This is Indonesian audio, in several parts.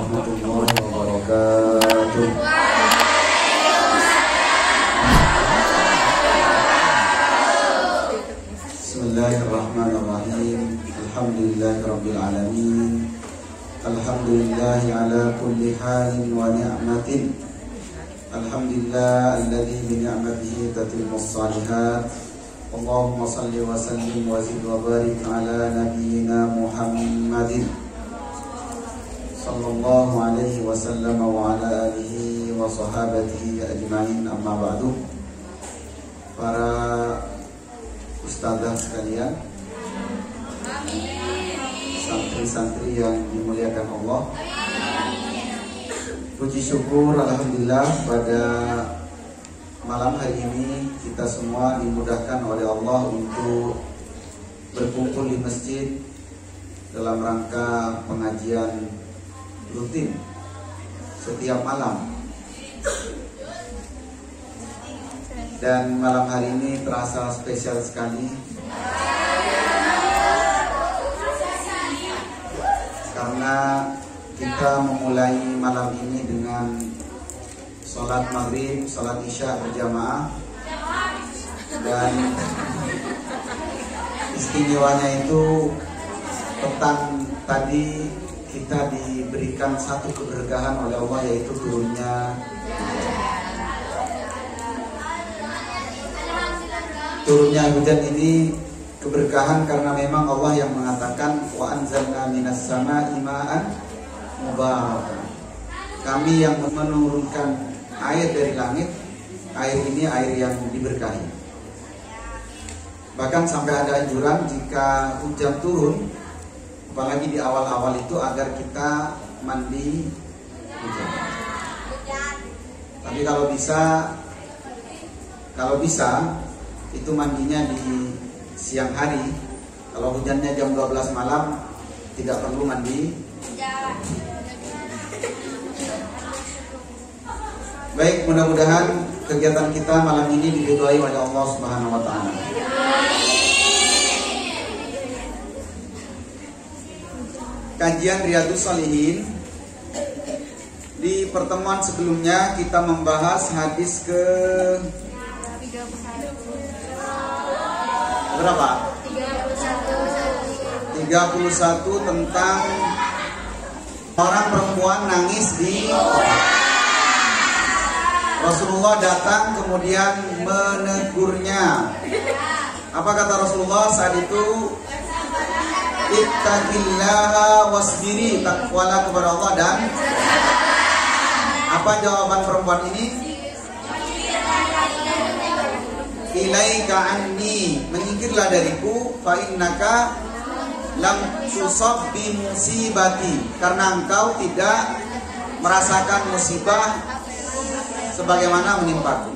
warahmatullahi wabarakatuh. Bismillahirrahmanirrahim. Alhamdulillahirabbil alamin. Alhamdulillahi ala kulli halin wa ni'matin. Alhamdulillah alladzi bi ni'matihi tatimmus shalihat. Allahumma salli wa sallim wa zid wa barik ala nabiyyina Muhammadin sallallahu alaihi wasallam wa ala alihi wa sahabatihi ajma'in, amma ba'du. Para ustadzah sekalian, santri-santri yang dimuliakan Allah, puji syukur alhamdulillah pada malam hari ini kita semua dimudahkan oleh Allah untuk berkumpul di masjid dalam rangka pengajian rutin setiap malam. Dan malam hari ini terasa spesial sekali karena kita memulai malam ini dengan sholat maghrib, sholat isya berjamaah. Dan istimewanya itu petang tadi kita diberikan satu keberkahan oleh Allah, yaitu turunnya hujan. Ini keberkahan karena memang Allah yang mengatakan wa anzalna minas sama'i ma'an mubarakan. Kami yang menurunkan air dari langit. Air ini air yang diberkahi. Bahkan sampai ada anjuran jika hujan turun, apalagi di awal-awal itu, agar kita mandi hujan. Tapi kalau bisa itu mandinya di siang hari. Kalau hujannya jam 12 malam tidak perlu mandi. Baik, mudah-mudahan kegiatan kita malam ini diridhoi oleh Allah Subhanahu wa taala. Kajian Riyadhus Shalihin, di pertemuan sebelumnya kita membahas hadis ke berapa? 31 tentang orang perempuan nangis di Rasulullah datang kemudian menegurnya. Apa kata Rasulullah saat itu? Ittaqillaha wasbiri, takwalah kepada Allah. Dan apa jawaban perempuan ini? Ilaika anni, menyingkirlah dariku, fa innaka lam tusab bi musibati, karena engkau tidak merasakan musibah sebagaimana menimpaku.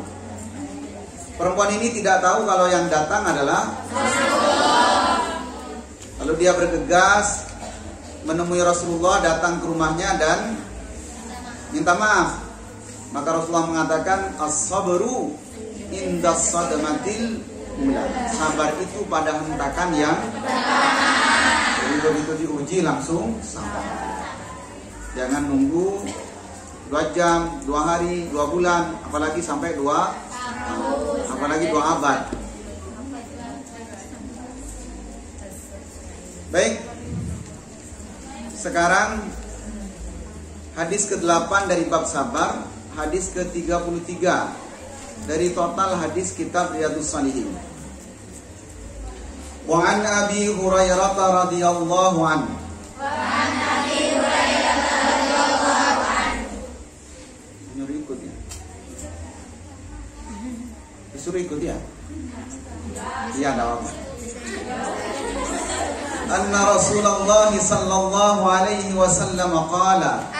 Perempuan ini tidak tahu kalau yang datang adalah Rasulullah. Lalu dia bergegas menemui Rasulullah, datang ke rumahnya dan minta maaf. Maka Rasulullah mengatakan as-sabru indas sadamatil ula, sabar itu pada hentakan yang pertama. Jadi begitu diuji langsung sabar. Jangan nunggu 2 jam, 2 hari, 2 bulan, apalagi sampai 2 tahun, apalagi 2 abad. Baik, sekarang hadis ke-8 dari bab sabar, hadis ke-33 dari total hadis kitab Riyadhus Shalihin. Wa an Abi Hurairah radhiyallahu anhu. Disuruh ikut ya? Iya, ada apa? Anna Rasulullah sallallahu alaihi wasallam qala.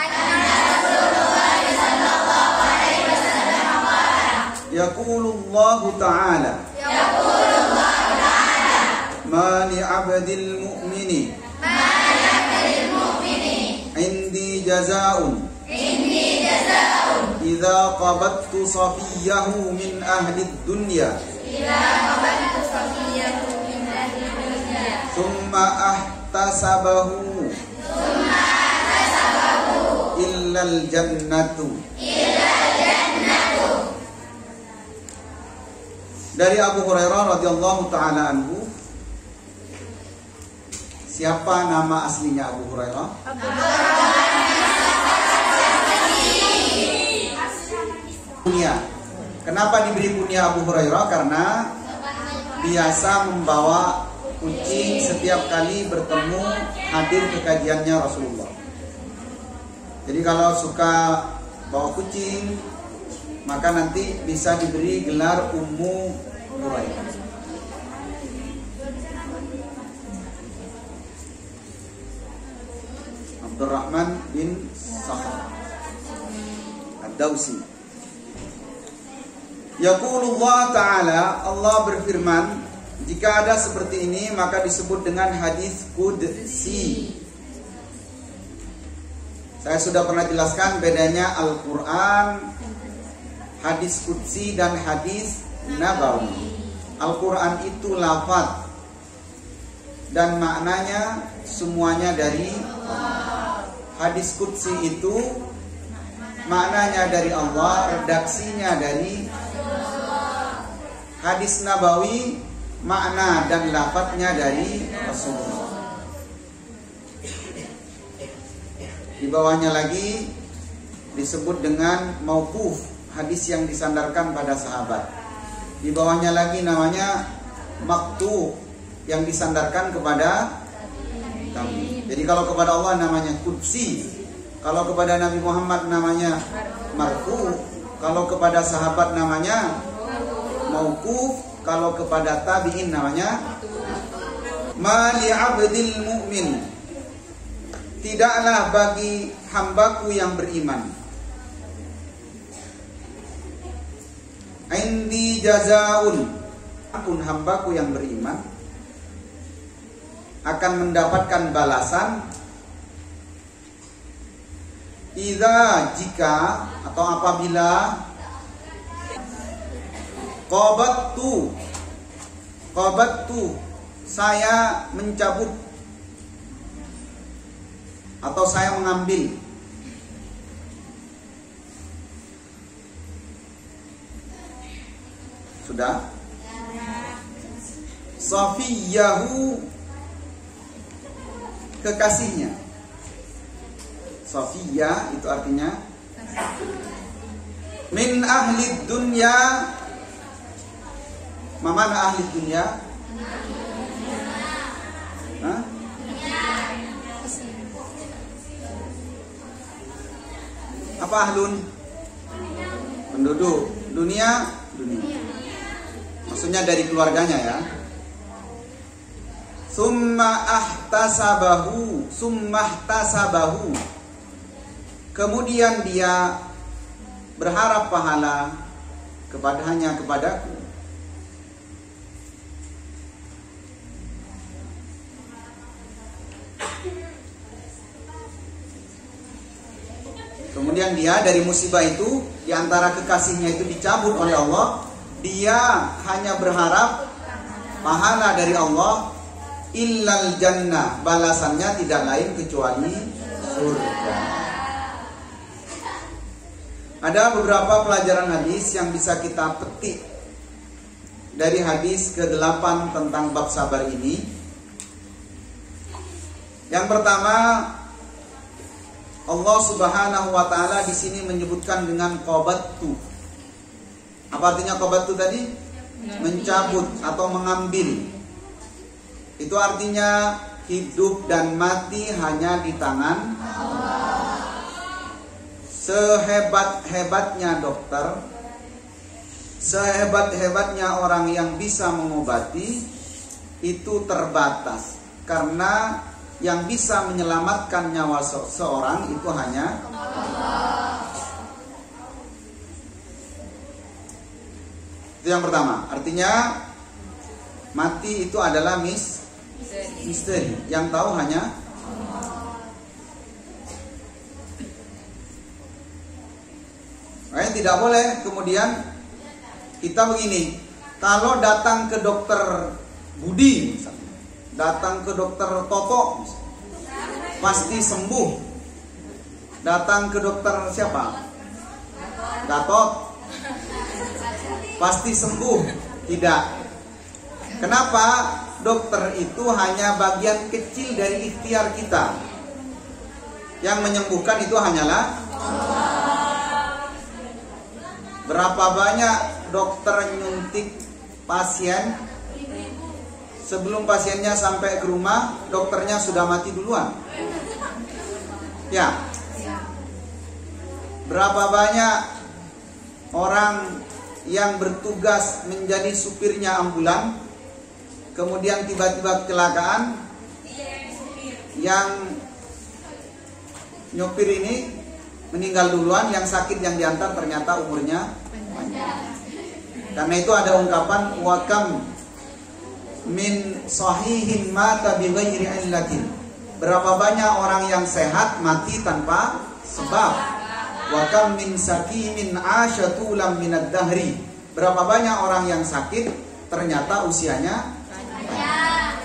Yaqulullahu ta'ala. Ma li 'abdil mu'mini. Indi jazaa'un. Idza qabattu safiyahu min ahli dunya. Thumma ahtasabahu illal jannatu. Dari Abu Hurairah radhiyallahu taala anhu. Siapa nama aslinya Abu Hurairah? Kunyah. Kenapa diberi kunyah Abu Hurairah? Karena biasa membawa kucing setiap kali bertemu hadir ke kajiannya Rasulullah. Jadi kalau suka bawa kucing, maka nanti bisa diberi gelar Ummu Hurairah. Abdurrahman bin Sakhar Ad-Dawsi. Yaqulullah ta'ala, Allah berfirman, jika ada seperti ini maka disebut dengan hadis qudsi. Saya sudah pernah jelaskan bedanya Al-Quran, hadis qudsi dan hadis nabawi. Al-Quran itu lafaz dan maknanya semuanya dari Allah. Hadis qudsi itu maknanya dari Allah, redaksinya dari Allah. Hadis nabawi makna dan lafadznya dari Rasulullah. Di bawahnya lagi disebut dengan mauquf, hadis yang disandarkan pada sahabat. Di bawahnya lagi namanya maqtu, yang disandarkan kepada tabi. Jadi kalau kepada Allah namanya qudsi, kalau kepada Nabi Muhammad namanya marfu, kalau kepada sahabat namanya mauquf, kalau kepada tabi'in namanya mali abdil mu'min. Tidaklah bagi hambaku yang beriman indi jazaun, akun hambaku yang beriman akan mendapatkan balasan idza, jika atau apabila qabattu saya mencabut atau saya mengambil sudah safiyahu, kekasihnya. Safiyah itu artinya min ahli dunya. Mana ahli dunia? Hah? Apa ahlun? Penduduk. Dunia. Maksudnya dari keluarganya ya. Summa ahtasabahu. Kemudian dia berharap pahala kepadaku. Kemudian dia dari musibah itu, di antara kekasihnya itu dicabut oleh Allah, dia hanya berharap pahala dari Allah, illal jannah, balasannya tidak lain kecuali surga. Ada beberapa pelajaran hadis yang bisa kita petik dari hadis ke-8 tentang bab sabar ini. Yang pertama, Allah Subhanahu wa taala di sini menyebutkan dengan qabattu. Apa artinya qabattu tadi? Mencabut atau mengambil. Itu artinya hidup dan mati hanya di tangan Allah. Sehebat-hebatnya dokter, sehebat-hebatnya orang yang bisa mengobati, itu terbatas. Karena yang bisa menyelamatkan nyawa seorang itu hanya Allah. Itu yang pertama. Artinya mati itu adalah misteri. Yang tahu hanya Allah. Makanya tidak boleh kemudian kita begini. Kalau datang ke dokter Budi misalnya, datang ke dokter Toto pasti sembuh. datang ke dokter siapa? Gatot. Pasti sembuh? Tidak. Kenapa? Dokter itu hanya bagian kecil dari ikhtiar kita. Yang menyembuhkan itu hanyalah Allah. Berapa banyak dokter nyuntik pasien, sebelum pasiennya sampai ke rumah, dokternya sudah mati duluan. Ya. Berapa banyak orang yang bertugas menjadi supirnya ambulan, kemudian tiba-tiba kecelakaan, yang nyopir ini meninggal duluan, yang sakit yang diantar ternyata umurnya panjang. Karena itu ada ungkapan wakam min sahihin mata bi ghairi illatin. Berapa banyak orang yang sehat mati tanpa sebab. Wakam min sakimin asyatulam minad dahri. Berapa banyak orang yang sakit ternyata usianya panjang.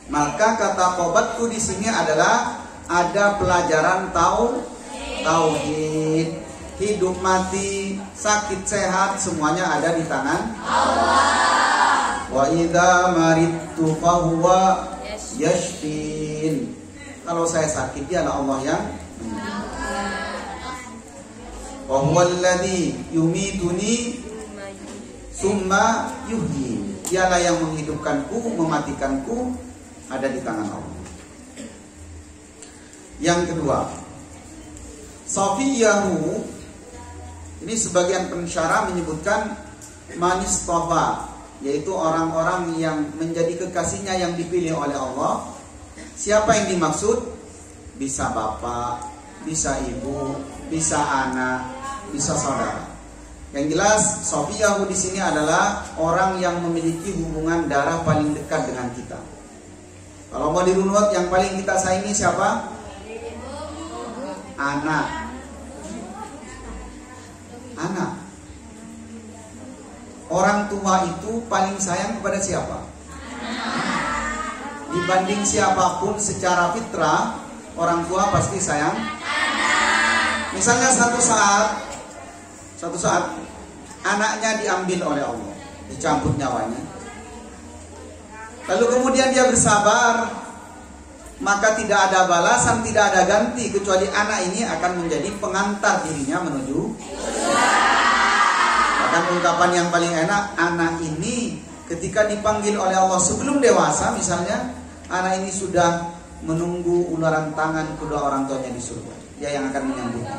Maka kata qobatku di sini adalah ada pelajaran tauhid. Hidup mati, sakit sehat, semuanya ada di tangan Allah. Wa idza maridtu fahuwa yashfin. Kalau saya sakit, dialah Allah yang wa huwal ladzi yumituni summa yuhyi. Dialah yang menghidupkanku, mematikanku, ada di tangan Allah. Yang kedua, Safiyahu, ini sebagian pensyarah menyebutkan manistofa, yaitu orang-orang yang menjadi kekasihnya yang dipilih oleh Allah. Siapa yang dimaksud? Bisa bapak, bisa ibu, bisa anak, bisa saudara. Yang jelas Safiyahu di sini adalah orang yang memiliki hubungan darah paling dekat dengan kita. Kalau mau dirunut, yang paling kita sayangi siapa? Anak. Orang tua itu paling sayang kepada siapa? Dibanding siapapun secara fitrah, orang tua pasti sayang. Misalnya satu saat anaknya diambil oleh Allah, dicabut nyawanya. Lalu kemudian dia bersabar, maka tidak ada balasan, tidak ada ganti, kecuali anak ini akan menjadi pengantar dirinya menuju surga. Bahkan ungkapan yang paling enak, anak ini ketika dipanggil oleh Allah sebelum dewasa, misalnya anak ini sudah menunggu uluran tangan kedua orang tuanya di surga. Dia yang akan menyambutnya.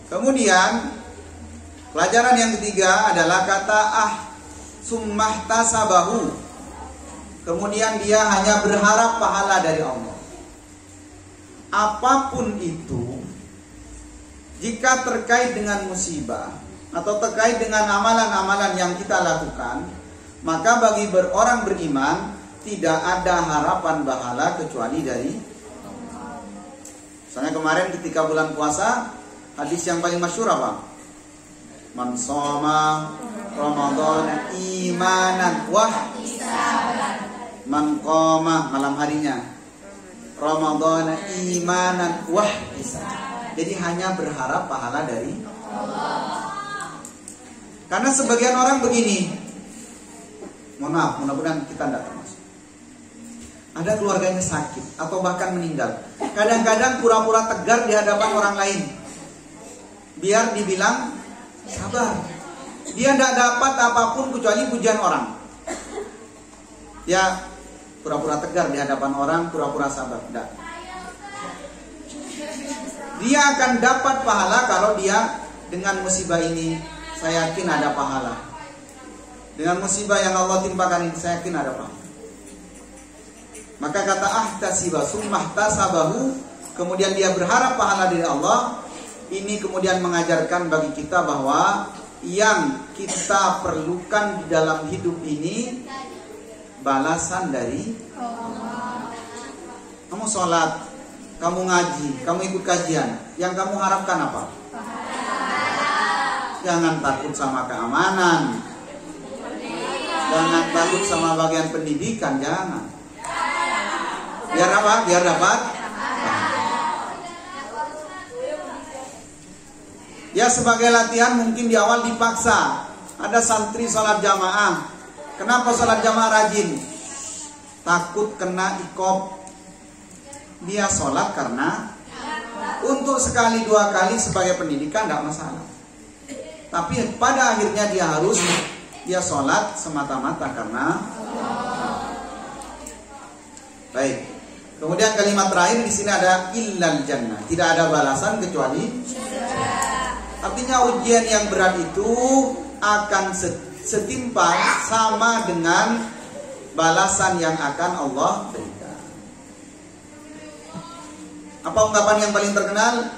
Kemudian pelajaran yang ketiga adalah kata summah tasabahu. Kemudian dia hanya berharap pahala dari Allah. Apapun itu, jika terkait dengan musibah atau terkait dengan amalan-amalan yang kita lakukan, maka bagi orang beriman tidak ada harapan pahala kecuali dari Allah. Misalnya kemarin ketika bulan puasa, hadis yang paling masyhur apa? Man shoma Ramadan imanan wah man qama, malam harinya Ramadan imanan wah bisa. Jadi hanya berharap pahala dari Allah. Karena sebagian orang begini, mohon maaf, mudah-mudahan kita tidak termasuk. Ada keluarganya sakit atau bahkan meninggal. Kadang-kadang pura-pura tegar di hadapan orang lain, biar dibilang sabar. Dia tidak dapat apapun kecuali pujian orang. Ya, pura-pura tegar di hadapan orang, pura-pura sabar. Tidak. Dia akan dapat pahala kalau dia dengan musibah ini, saya yakin ada pahala. Dengan musibah yang Allah timpakan ini, saya yakin ada pahala. Maka kata ahtasiba summah tasabahu, kemudian dia berharap pahala dari Allah. Ini kemudian mengajarkan bagi kita bahwa yang kita perlukan di dalam hidup ini balasan dari Allah. Kamu sholat, kamu ngaji, kamu ikut kajian, yang kamu harapkan apa? Jangan takut sama keamanan, jangan takut sama bagian pendidikan, jangan. Biar apa? Biar dapat. Ya sebagai latihan mungkin di awal dipaksa. Ada santri sholat jamaah. Kenapa sholat jamaah rajin? Takut kena iqab. Dia sholat karena untuk sekali dua kali sebagai pendidikan nggak masalah. Tapi pada akhirnya dia sholat semata-mata karena. Baik. Kemudian kalimat terakhir di sini ada illal jannah. Tidak ada balasan kecuali. Artinya ujian yang berat itu akan setimpal sama dengan balasan yang akan Allah berikan. Apa ungkapan yang paling terkenal?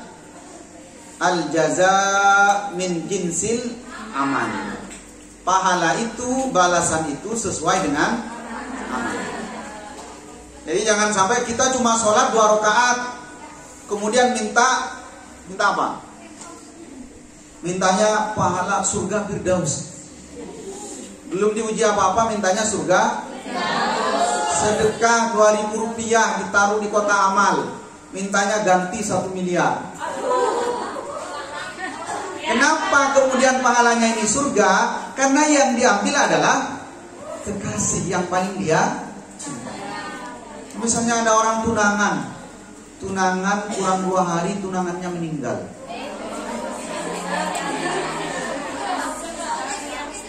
Al jaza min jinsil amal. Pahala itu, balasan itu sesuai dengan amal. Jadi jangan sampai kita cuma sholat 2 rakaat kemudian minta apa? Mintanya pahala surga Firdaus. Belum diuji apa-apa mintanya surga. Sedekah 2.000 rupiah ditaruh di kotak amal, mintanya ganti 1 miliar. Kenapa kemudian pahalanya ini surga? Karena yang diambil adalah kekasih yang paling dia cinta. Misalnya ada orang tunangan kurang 2 hari tunangannya meninggal.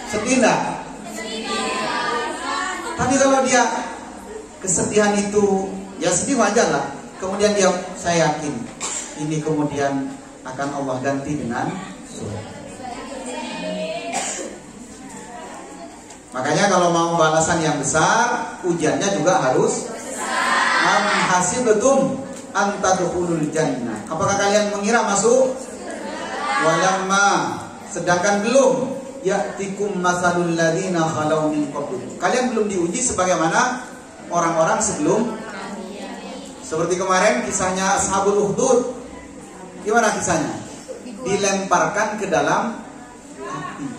Sedih enggak? Tapi kalau dia kesedihan itu ya sedih wajar lah. Kemudian saya yakin ini kemudian akan Allah ganti dengan surga. Makanya kalau mau balasan yang besar, ujiannya juga harus am hasibtum an tadkhulul jannah. Apakah kalian mengira masuk? Walamma, sedangkan belum. Ya'tikum masalul ladzina khalau min qablikum. Kalian belum diuji sebagaimana orang-orang sebelum. Seperti kemarin kisahnya Ashabul Ukhdud. Gimana kisahnya? Dilemparkan ke dalam api.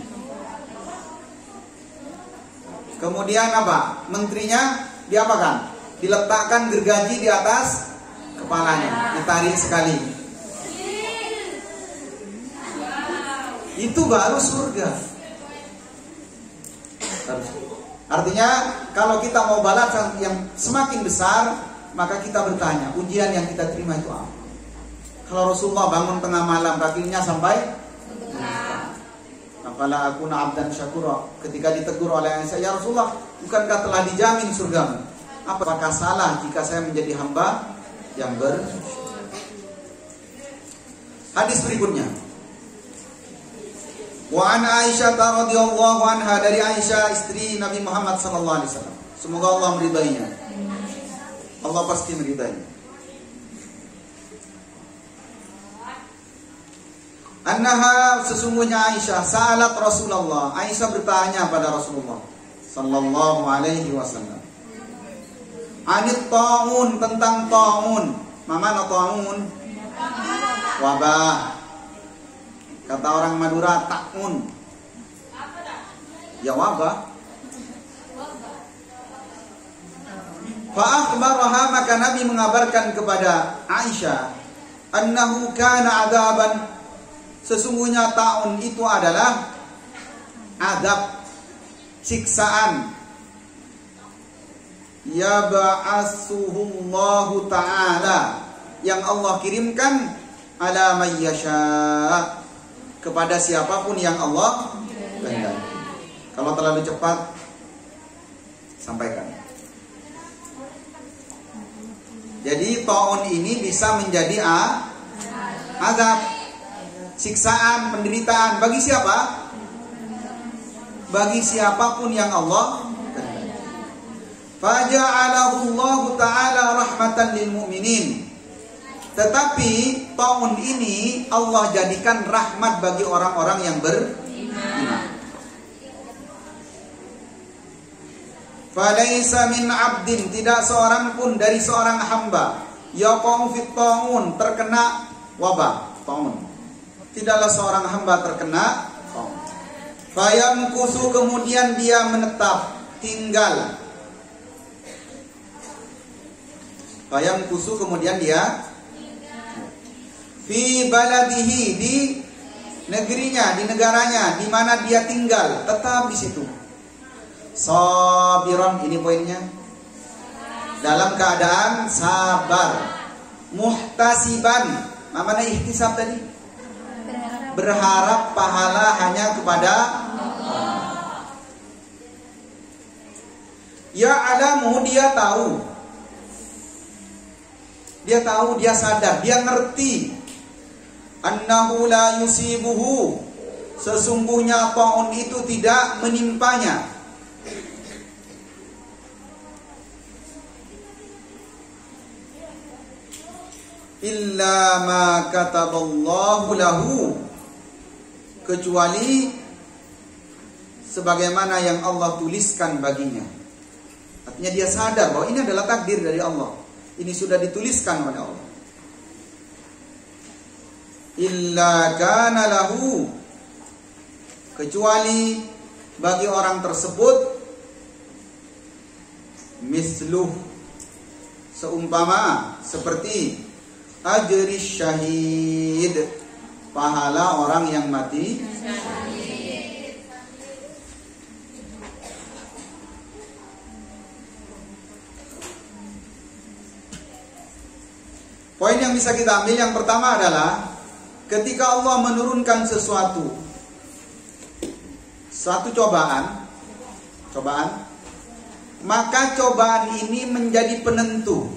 Kemudian apa? Menterinya diapakan? Diletakkan gergaji di atas kepalanya, ditarik sekali. Itu baru surga. Artinya kalau kita mau balasan yang semakin besar, maka kita bertanya, ujian yang kita terima itu apa? Kalau Rasulullah bangun tengah malam, kakinya sampai afala akuna abdan syakura. Ketika ditegur oleh Aisyah, ya Rasulullah, bukankah telah dijamin surgamu? Apakah salah jika saya menjadi hamba yang Hadis berikutnya. Wa an Aisyah radhiyallahu anha, dari Aisyah istri Nabi Muhammad sallallahu alaihi wasallam. Semoga Allah meridainya. Allah pasti meridainya. Annaha, sesungguhnya Aisyah sa'alat Rasulullah. Aisyah bertanya pada Rasulullah sallallahu alaihi wasallam. Anit ta'un, tentang ta'un. Mana ta'un? Wabah. Kata orang Madura, ta'un. Ya wabah. Fa'akhbaraha, maka Nabi mengabarkan kepada Aisyah, annahu kana adaban, sesungguhnya ta'un itu adalah adab, siksaan. Yab'asuhullahu ta'ala, yang Allah kirimkan ala may yasha, kepada siapapun yang Allah kehendaki. Kalau terlalu cepat, sampaikan. Jadi ta'un ini bisa menjadi azab, siksaan, penderitaan. Bagi siapa? Bagi siapapun yang Allah kehendaki. Faja'alahu Allah ta'ala rahmatan lil mu'minin. Tetapi ta'un ini Allah jadikan rahmat bagi orang-orang yang beriman. Falaisa min abdin, tidak seorang pun dari seorang hamba yaqau fit ta'un, terkena wabah ta'un. Tidaklah seorang hamba terkena ta'un. Fayamkusu, kemudian dia menetap, tinggal. Fayamkusu, kemudian dia fi baladihi, di negerinya, di negaranya, di mana dia tinggal, tetap di situ. Sabiron, ini poinnya, dalam keadaan sabar. Muhtasiban, mana ihtisab tadi? Berharap pahala hanya kepada Allah. Ya alamu, dia tahu, dia sadar, dia ngerti. Annahu la yusibuhu, sesungguhnya ta'un itu tidak menimpanya. Illa ma kataballahu lahu, kecuali sebagaimana yang Allah tuliskan baginya. Artinya dia sadar bahwa ini adalah takdir dari Allah, ini sudah dituliskan oleh Allah. Illa kana lahu, kecuali bagi orang tersebut, misluh, seumpama, seperti ajri syahid, pahala orang yang mati syahid. Poin yang bisa kita ambil yang pertama adalah ketika Allah menurunkan sesuatu cobaan, maka cobaan ini menjadi penentu.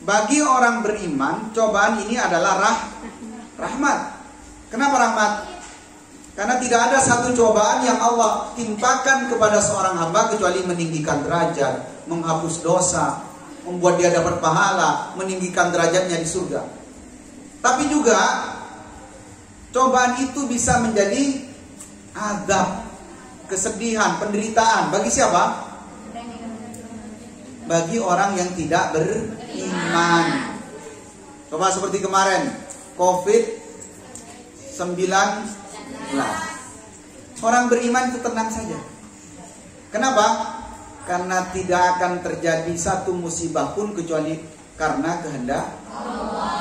Bagi orang beriman, cobaan ini adalah rahmat. Kenapa rahmat? Karena tidak ada satu cobaan yang Allah timpakan kepada seorang hamba kecuali meninggikan derajat, menghapus dosa, membuat dia dapat pahala, meninggikan derajatnya di surga. Tapi juga cobaan itu bisa menjadi azab, kesedihan, penderitaan. Bagi siapa? Bagi orang yang tidak beriman. Coba seperti kemarin, COVID-19. Orang beriman itu tenang saja. Kenapa? Karena tidak akan terjadi satu musibah pun kecuali karena kehendak Allah.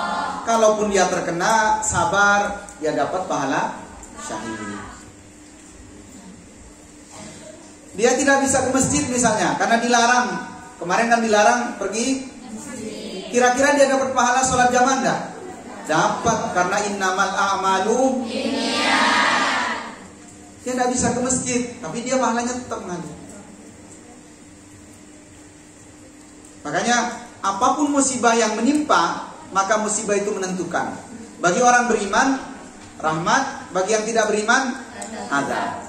Kalaupun dia terkena, sabar, dia dapat pahala syahid. Dia tidak bisa ke masjid misalnya karena dilarang. Kemarin kan dilarang pergi. Kira-kira dia dapat pahala sholat jamaah enggak? Dapat, karena innamal a'malu binniyat. Dia tidak bisa ke masjid, tapi dia pahalanya tetap ngaji. Makanya apapun musibah yang menimpa, maka musibah itu menentukan. Bagi orang beriman, rahmat. Bagi yang tidak beriman, azab.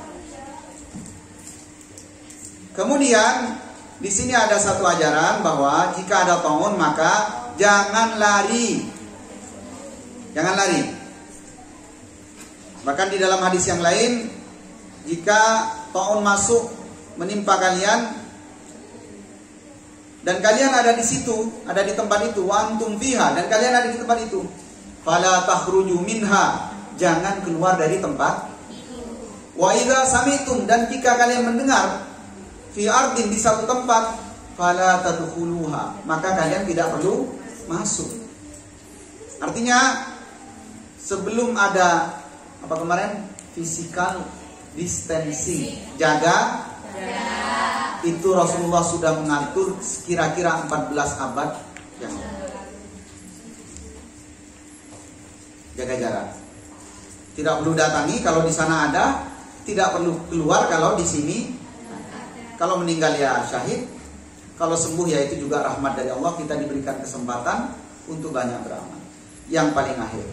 Kemudian di sini ada satu ajaran bahwa jika ada ta'un maka jangan lari. Jangan lari. Bahkan di dalam hadis yang lain, jika ta'un masuk menimpa kalian dan kalian ada di situ, ada di tempat itu, wa antum fiha, dan kalian ada di tempat itu, fala takhruju minha, jangan keluar dari tempat itu. Wa idza sami'tum, dan jika kalian mendengar fi ardin, di satu tempat, fala tadkhuluha, maka kalian tidak perlu masuk. Artinya sebelum ada apa kemarin, physical distancing, jaga. Itu Rasulullah sudah mengatur kira-kira 14 abad yang jaga jarak. Tidak perlu datangi kalau di sana ada, tidak perlu keluar kalau di sini. Kalau meninggal ya syahid, kalau sembuh ya itu juga rahmat dari Allah, kita diberikan kesempatan untuk banyak beramal. Yang paling akhir,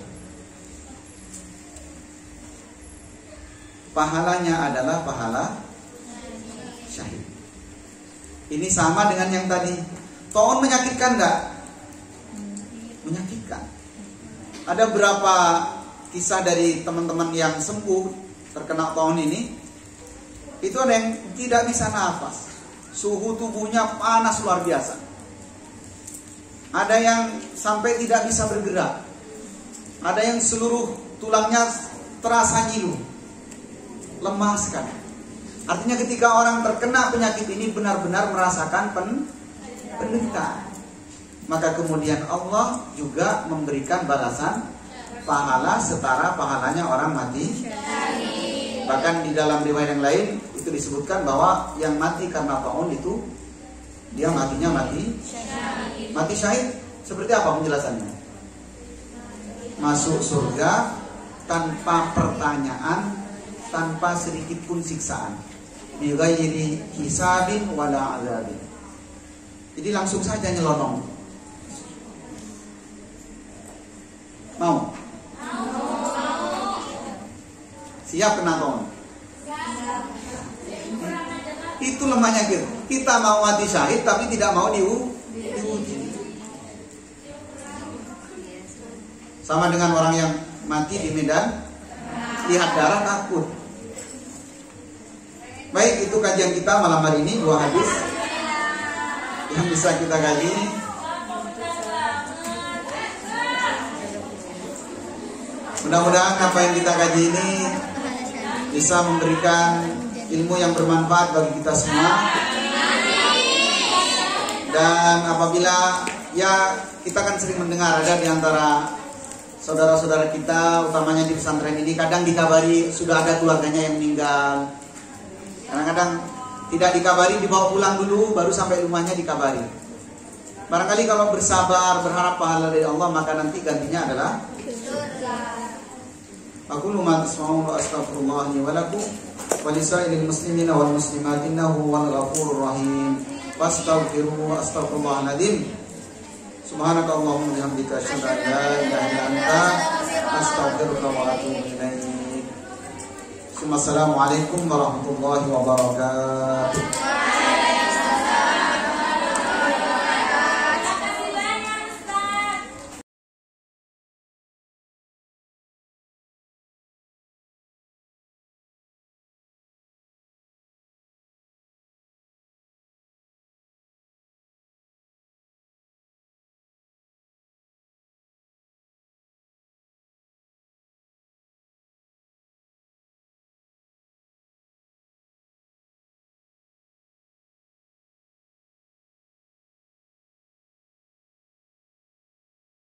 pahalanya adalah pahala syahid. Ini sama dengan yang tadi. Ta'un menyakitkan enggak? Menyakitkan. Ada berapa kisah dari teman-teman yang sembuh terkena ta'un ini? Itu ada yang tidak bisa nafas, suhu tubuhnya panas luar biasa. Ada yang sampai tidak bisa bergerak. Ada yang seluruh tulangnya terasa nyilu, lemah sekali. Artinya ketika orang terkena penyakit ini benar-benar merasakan penderitaan. maka kemudian Allah juga memberikan balasan pahala setara pahalanya orang mati syahid. Bahkan di dalam riwayat yang lain itu disebutkan bahwa yang mati karena taun itu dia matinya mati syahid. Mati syahid seperti apa penjelasannya? Masuk surga tanpa pertanyaan, tanpa sedikit pun siksaan, bi ghairi hisabin wala azabin. Jadi langsung saja nyelonong. Mau? Siap kena taun? Itu lemahnya gitu. Kita mau mati syahid tapi tidak mau diuji. Sama dengan orang yang mati di medan lihat darah takut. Baik, itu kajian kita malam hari ini, 2 hadis yang bisa kita kaji. Mudah-mudahan apa yang kita kaji ini bisa memberikan ilmu yang bermanfaat bagi kita semua. Dan apabila ya kita kan sering mendengar ada di antara saudara-saudara kita, utamanya di pesantren ini, kadang dikabari sudah ada keluarganya yang meninggal. Kadang-kadang tidak dikabari, dibawa pulang dulu, baru sampai rumahnya dikabari. Barangkali kalau bersabar, berharap pahala dari Allah, maka nanti gantinya adalah aku lumat tasma'un wa astaghfirullah li wa lakum wa lisairil muslimina wal muslimat innahu wal ghafurur rahim. Fastaghfiruhu astaghfirullah alazim. Subhanaka Allahumma wa bihamdika asyhadu an la ilaha illa anta astaghfiruka wa atubu ilaik. Assalamualaikum warahmatullahi wabarakatuh.